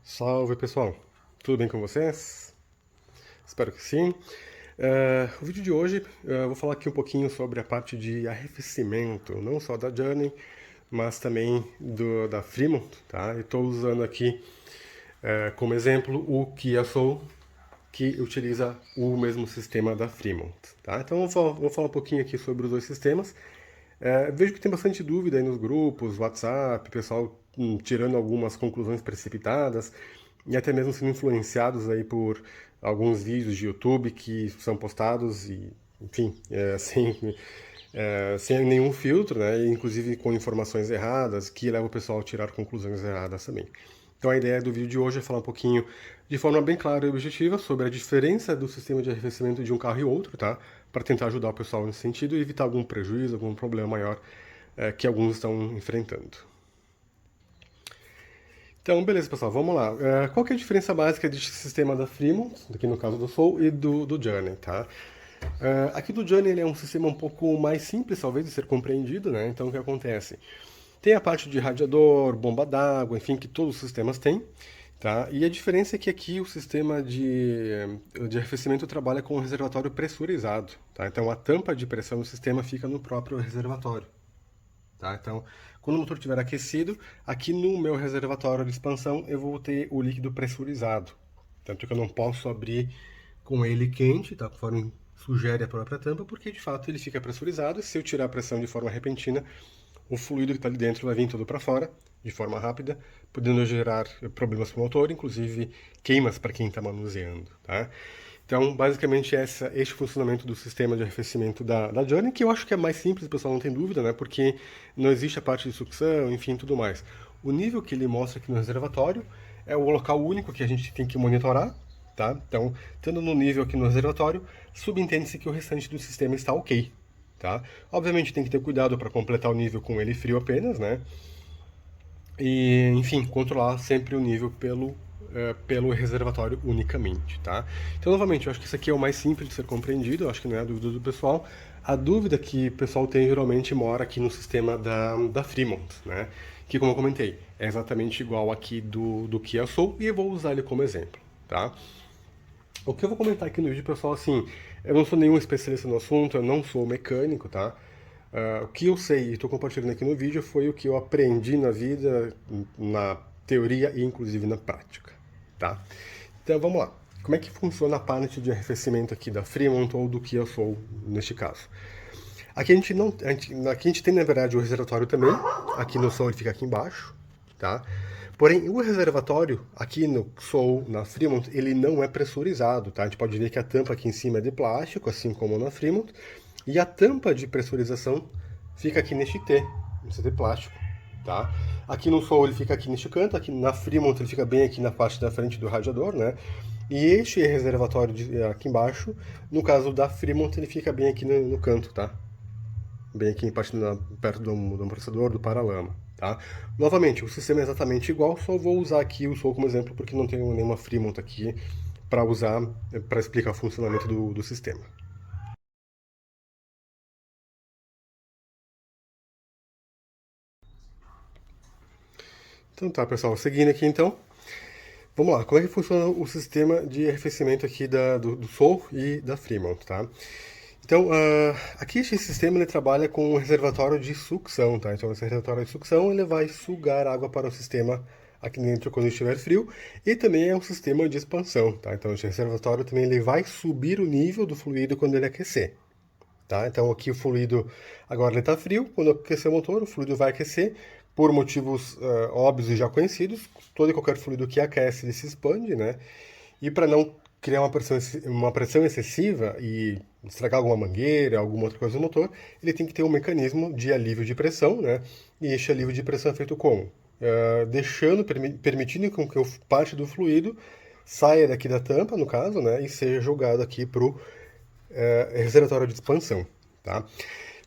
Salve pessoal, tudo bem com vocês? Espero que sim. O vídeo de hoje eu vou falar aqui um pouquinho sobre a parte de arrefecimento, não só da Journey, mas também da Fremont, tá? Eu estou usando aqui como exemplo o Kia Soul, que utiliza o mesmo sistema da Fremont, tá? Então vou falar um pouquinho aqui sobre os dois sistemas. Vejo que tem bastante dúvida aí nos grupos, WhatsApp, pessoal tirando algumas conclusões precipitadas e até mesmo sendo influenciados aí por alguns vídeos de YouTube que são postados e, enfim, sem nenhum filtro, né? E inclusive com informações erradas que levam o pessoal a tirar conclusões erradas também. Então a ideia do vídeo de hoje é falar um pouquinho de forma bem clara e objetiva sobre a diferença do sistema de arrefecimento de um carro e outro, tá? Para tentar ajudar o pessoal nesse sentido e evitar algum prejuízo, algum problema maior que alguns estão enfrentando. Então, beleza, pessoal, vamos lá. Qual que é a diferença básica deste sistema da Fremont, aqui no caso do Soul, e do Journey, tá? Aqui do Journey ele é um sistema um pouco mais simples, talvez, de ser compreendido, né? Então, o que acontece? Tem a parte de radiador, bomba d'água, enfim, que todos os sistemas têm, tá? E a diferença é que aqui o sistema de arrefecimento trabalha com um reservatório pressurizado, tá? Então, a tampa de pressão do sistema fica no próprio reservatório. Tá? Então, quando o motor estiver aquecido, aqui no meu reservatório de expansão eu vou ter o líquido pressurizado. Tanto que eu não posso abrir com ele quente, tá? Conforme sugere a própria tampa, porque de fato ele fica pressurizado e se eu tirar a pressão de forma repentina, o fluido que está ali dentro vai vir todo para fora, de forma rápida, podendo gerar problemas para o motor, inclusive queimas para quem está manuseando. Tá? Então, basicamente, este funcionamento do sistema de arrefecimento da Journey, que eu acho que é mais simples, o pessoal não tem dúvida, né? Porque não existe a parte de sucção, enfim, tudo mais. O nível que ele mostra aqui no reservatório é o local único que a gente tem que monitorar, tá? Então, estando no nível aqui no reservatório, subentende-se que o restante do sistema está ok, tá? Obviamente tem que ter cuidado para completar o nível com ele frio apenas, né? E, enfim, controlar sempre o nível pelo reservatório unicamente, tá? Então, novamente, eu acho que isso aqui é o mais simples de ser compreendido, eu acho que não é a dúvida do pessoal. A dúvida que o pessoal tem geralmente mora aqui no sistema da Fremont, né? Que, como eu comentei, é exatamente igual aqui do Kia Soul e eu vou usar ele como exemplo, tá? O que eu vou comentar aqui no vídeo, pessoal, assim, eu não sou nenhum especialista no assunto, eu não sou mecânico, tá? O que eu sei e estou compartilhando aqui no vídeo foi o que eu aprendi na vida, na teoria e inclusive na prática, tá? Então vamos lá. Como é que funciona a parte de arrefecimento aqui da Fremont ou do Kia Soul, neste caso? Aqui a gente não, aqui a gente tem na verdade o reservatório também. Aqui no Soul ele fica aqui embaixo, tá? Porém, o reservatório aqui no Soul, na Fremont, ele não é pressurizado, tá? A gente pode ver que a tampa aqui em cima é de plástico, assim como na Fremont, e a tampa de pressurização fica aqui neste T, nesse T plástico, tá? Aqui no Soul ele fica aqui neste canto, aqui na Fremont ele fica bem aqui na parte da frente do radiador, né? E este reservatório aqui embaixo, no caso da Fremont, ele fica bem aqui no canto, tá? Bem aqui perto do amortecedor, do paralama, tá? Novamente, o sistema é exatamente igual, só vou usar aqui o Soul como exemplo porque não tenho nenhuma Fremont aqui para usar, para explicar o funcionamento do sistema. Então tá, pessoal, seguindo aqui então, vamos lá, como é que funciona o sistema de arrefecimento aqui do Soul e da Fremont, tá? Então, aqui esse sistema ele trabalha com um reservatório de sucção, tá? Então, esse reservatório de sucção ele vai sugar água para o sistema aqui dentro quando estiver frio e também é um sistema de expansão, tá? Então, esse reservatório também ele vai subir o nível do fluido quando ele aquecer, tá? Então, aqui o fluido agora ele está frio, quando aquecer o motor, o fluido vai aquecer por motivos óbvios e já conhecidos. Todo e qualquer fluido que aquece ele se expande, né? E para não criar uma pressão excessiva e estragar alguma mangueira, alguma outra coisa no motor, ele tem que ter um mecanismo de alívio de pressão, né? E este alívio de pressão é feito como? Permitindo com que parte do fluido saia daqui da tampa, no caso, né? E seja jogado aqui para o reservatório de expansão, tá?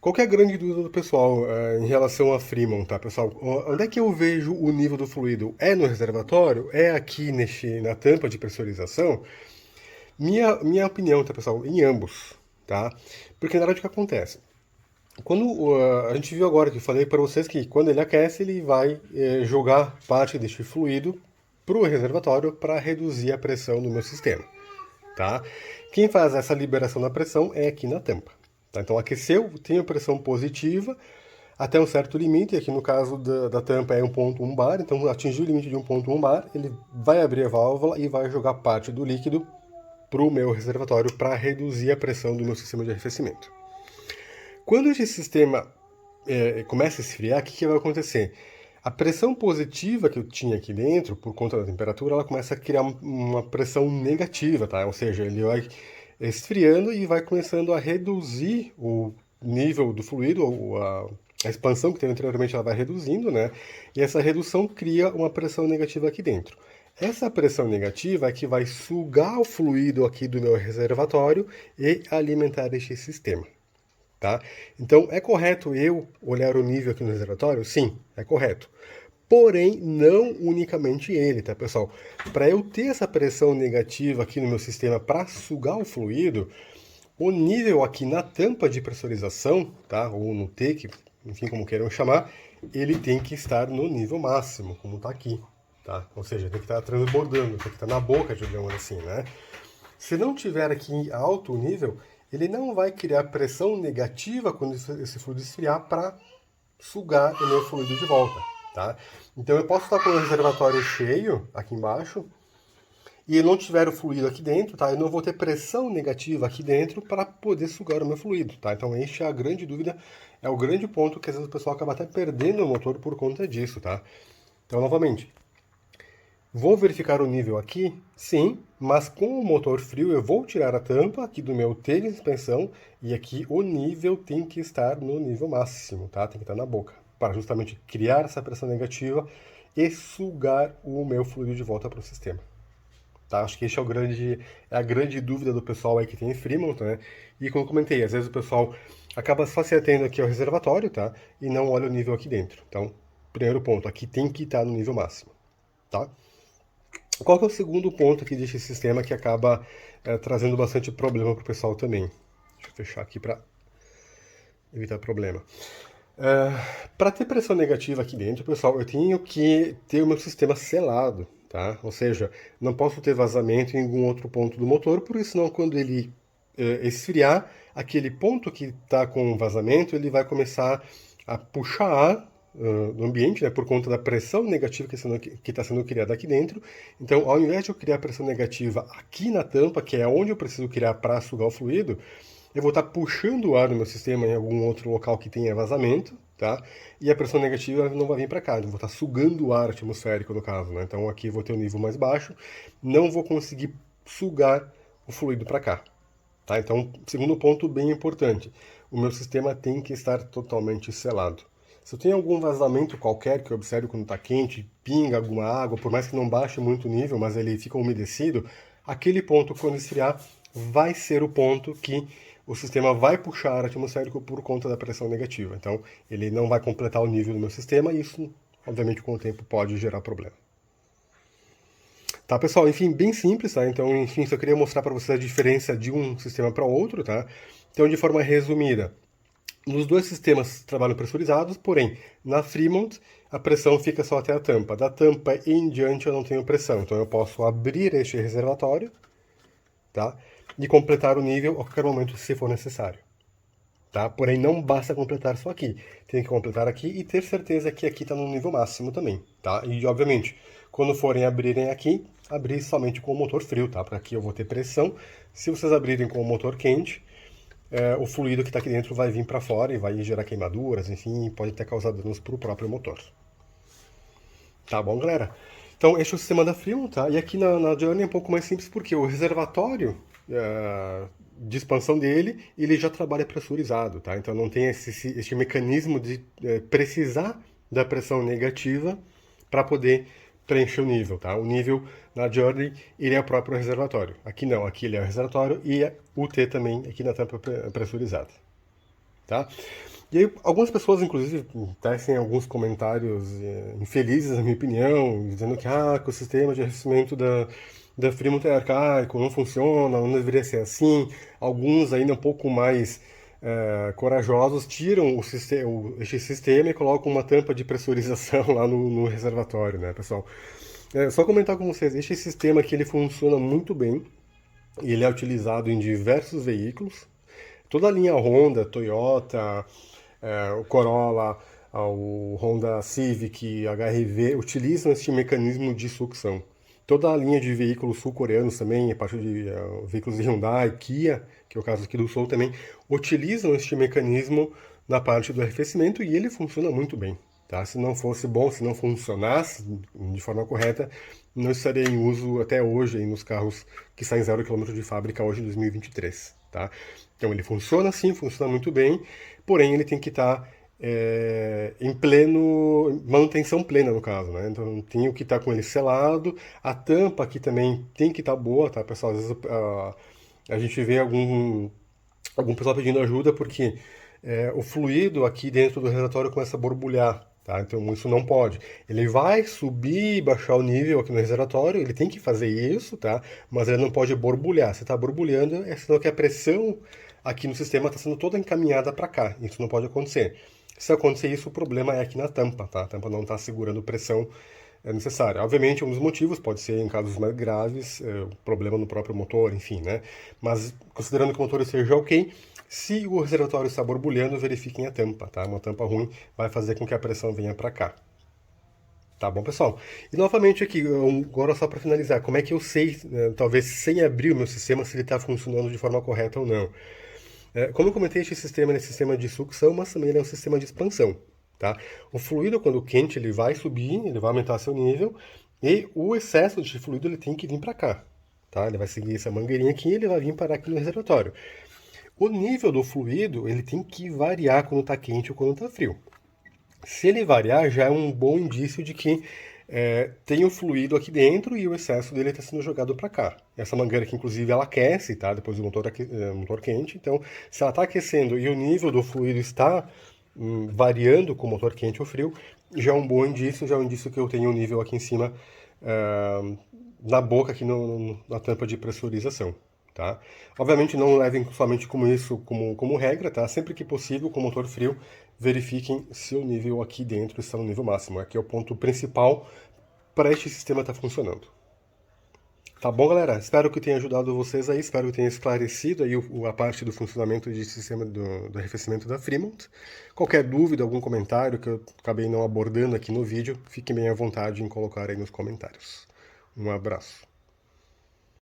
Qual que é a grande dúvida do pessoal em relação a Fremont, tá, pessoal? Onde é que eu vejo o nível do fluido? É no reservatório? É aqui na tampa de pressurização? Minha opinião, tá, pessoal? Em ambos, tá? Porque na verdade o que acontece? Quando a gente viu agora que eu falei para vocês que quando ele aquece, ele vai jogar parte deste fluido para o reservatório para reduzir a pressão do meu sistema, tá? Quem faz essa liberação da pressão é aqui na tampa. Tá? Então aqueceu, tem a pressão positiva até um certo limite, aqui no caso da tampa é 1,1 bar, então atingiu o limite de 1,1 bar, ele vai abrir a válvula e vai jogar parte do líquido para o meu reservatório para reduzir a pressão do meu sistema de arrefecimento. Quando esse sistema começa a esfriar, o que vai acontecer? A pressão positiva que eu tinha aqui dentro, por conta da temperatura, ela começa a criar uma pressão negativa, tá? Ou seja, ele vai esfriando e vai começando a reduzir o nível do fluido, ou a expansão que teve anteriormente, ela vai reduzindo, né? E essa redução cria uma pressão negativa aqui dentro. Essa pressão negativa é que vai sugar o fluido aqui do meu reservatório e alimentar este sistema. Tá? Então, é correto eu olhar o nível aqui no reservatório? Sim, é correto. Porém, não unicamente ele, tá, pessoal? Para eu ter essa pressão negativa aqui no meu sistema para sugar o fluido, o nível aqui na tampa de pressurização, tá? Ou no T, enfim, como queiram chamar, ele tem que estar no nível máximo, como está aqui, tá? Ou seja, tem que estar transbordando, tem que estar na boca, digamos assim, né? Se não tiver aqui alto o nível, ele não vai criar pressão negativa quando esse fluido esfriar para sugar o meu fluido de volta, tá? Então eu posso estar com o reservatório cheio aqui embaixo e eu não tiver o fluido aqui dentro, tá? Eu não vou ter pressão negativa aqui dentro para poder sugar o meu fluido, tá? Então esta é a grande dúvida, é o grande ponto que às vezes o pessoal acaba até perdendo o motor por conta disso, tá? Então, novamente, vou verificar o nível aqui? Sim, mas com o motor frio eu vou tirar a tampa aqui do meu T de suspensão e aqui o nível tem que estar no nível máximo, tá? Tem que estar na boca, para justamente criar essa pressão negativa e sugar o meu fluido de volta para o sistema. Tá? Acho que esse é a grande dúvida do pessoal aí que tem Fremont, né? E como eu comentei, às vezes o pessoal acaba só se atendo aqui ao reservatório, tá? E não olha o nível aqui dentro. Então, primeiro ponto, aqui tem que estar no nível máximo, tá? Qual que é o segundo ponto aqui desse sistema que acaba trazendo bastante problema para o pessoal também? Deixa eu fechar aqui para evitar problema. Para ter pressão negativa aqui dentro, pessoal, eu tenho que ter o meu sistema selado, tá? Ou seja, não posso ter vazamento em algum outro ponto do motor, porque senão quando ele esfriar, aquele ponto que está com vazamento, ele vai começar a puxar ar do ambiente, né, por conta da pressão negativa que está sendo criada aqui dentro. Então, ao invés de eu criar pressão negativa aqui na tampa, que é onde eu preciso criar para sugar o fluido, eu vou estar puxando o ar do meu sistema em algum outro local que tenha vazamento, tá? E a pressão negativa não vai vir para cá, eu vou estar sugando o ar atmosférico no caso, né? Então aqui eu vou ter um nível mais baixo, não vou conseguir sugar o fluido para cá, tá? Então, segundo ponto bem importante, o meu sistema tem que estar totalmente selado. Se eu tenho algum vazamento qualquer que eu observe quando está quente, pinga alguma água, por mais que não baixe muito o nível, mas ele fica umedecido, aquele ponto, quando esfriar, vai ser o ponto que o sistema vai puxar ar atmosférico por conta da pressão negativa. Então, ele não vai completar o nível do meu sistema e isso, obviamente, com o tempo pode gerar problema. Tá, pessoal? Enfim, bem simples, tá? Então, enfim, só queria mostrar para vocês a diferença de um sistema para outro, tá? Então, de forma resumida, nos dois sistemas trabalham pressurizados, porém, na Fremont, a pressão fica só até a tampa. Da tampa em diante eu não tenho pressão, então eu posso abrir este reservatório, tá? E completar o nível a qualquer momento, se for necessário. Tá? Porém, não basta completar só aqui. Tem que completar aqui e ter certeza que aqui está no nível máximo também. Tá? E, obviamente, quando forem abrirem aqui, abrir somente com o motor frio, tá? Para aqui eu vou ter pressão. Se vocês abrirem com o motor quente, o fluido que está aqui dentro vai vir para fora e vai gerar queimaduras, enfim, pode até causar danos para o próprio motor. Tá bom, galera? Então, este é o sistema da Fremont, tá? E aqui na Journey é um pouco mais simples, porque o reservatório de expansão dele, ele já trabalha pressurizado, tá? Então não tem esse mecanismo de precisar da pressão negativa para poder preencher o nível, tá? O nível na Journey, ele é o próprio reservatório. Aqui não, aqui ele é o reservatório e o T também aqui na tampa pressurizada, tá? E aí, algumas pessoas, inclusive, tecem alguns comentários infelizes, na minha opinião, dizendo que o sistema de arrefecimento da Fremont é arcaico, não funciona, não deveria ser assim. Alguns ainda um pouco mais corajosos tiram este sistema e colocam uma tampa de pressurização lá no reservatório, né, pessoal? Só comentar com vocês, este sistema aqui ele funciona muito bem e ele é utilizado em diversos veículos. Toda a linha Honda, Toyota, o Corolla, o Honda Civic, HR-V utilizam este mecanismo de sucção. Toda a linha de veículos sul-coreanos também, a parte de veículos de Hyundai, Kia, que é o caso aqui do Soul também, utilizam este mecanismo na parte do arrefecimento e ele funciona muito bem. Tá? Se não fosse bom, se não funcionasse de forma correta, não estaria em uso até hoje aí nos carros que saem 0 km de fábrica hoje em 2023. Tá? Então ele funciona sim, funciona muito bem, porém ele tem que estar em pleno manutenção plena no caso, né? Então tem que estar com ele selado, a tampa aqui também tem que estar boa, tá, pessoal? Às vezes a gente vê algum pessoal pedindo ajuda porque o fluido aqui dentro do reservatório começa a borbulhar, tá? Então isso não pode. Ele vai subir e baixar o nível aqui no reservatório, ele tem que fazer isso, tá? Mas ele não pode borbulhar. Se está borbulhando, é sinal que a pressão aqui no sistema está sendo toda encaminhada para cá. Isso não pode acontecer. Se acontecer isso, o problema é aqui na tampa, tá? A tampa não está segurando pressão necessária. Obviamente, um dos motivos pode ser, em casos mais graves, problema no próprio motor, enfim, né? Mas, considerando que o motor esteja ok, se o reservatório está borbulhando, verifiquem a tampa, tá? Uma tampa ruim vai fazer com que a pressão venha para cá. Tá bom, pessoal? E novamente aqui, agora só para finalizar, como é que eu sei, talvez sem abrir o meu sistema, se ele está funcionando de forma correta ou não? Como eu comentei, este sistema é um sistema de sucção, mas também ele é um sistema de expansão, tá? O fluido, quando quente, ele vai subir, ele vai aumentar seu nível, e o excesso de fluido ele tem que vir para cá, tá? Ele vai seguir essa mangueirinha aqui e ele vai vir parar aqui no reservatório. O nível do fluido, ele tem que variar quando está quente ou quando está frio. Se ele variar, já é um bom indício de que tem o fluido aqui dentro e o excesso dele está sendo jogado para cá. Essa mangueira aqui, inclusive, ela aquece, tá? Depois do motor quente. Então, se ela está aquecendo e o nível do fluido está variando com o motor quente ou frio, já é um bom indício, já é um indício que eu tenho um nível aqui em cima na boca, aqui na tampa de pressurização. Tá? Obviamente não levem somente como isso como regra, tá? Sempre que possível, com o motor frio, verifiquem se o nível aqui dentro está no nível máximo. Aqui é o ponto principal para este sistema estar funcionando. Tá bom, galera? Espero que tenha ajudado vocês aí, espero que tenha esclarecido aí a parte do funcionamento de sistema do arrefecimento da Fremont. Qualquer dúvida, algum comentário que eu acabei não abordando aqui no vídeo, fiquem bem à vontade em colocar aí nos comentários. Um abraço.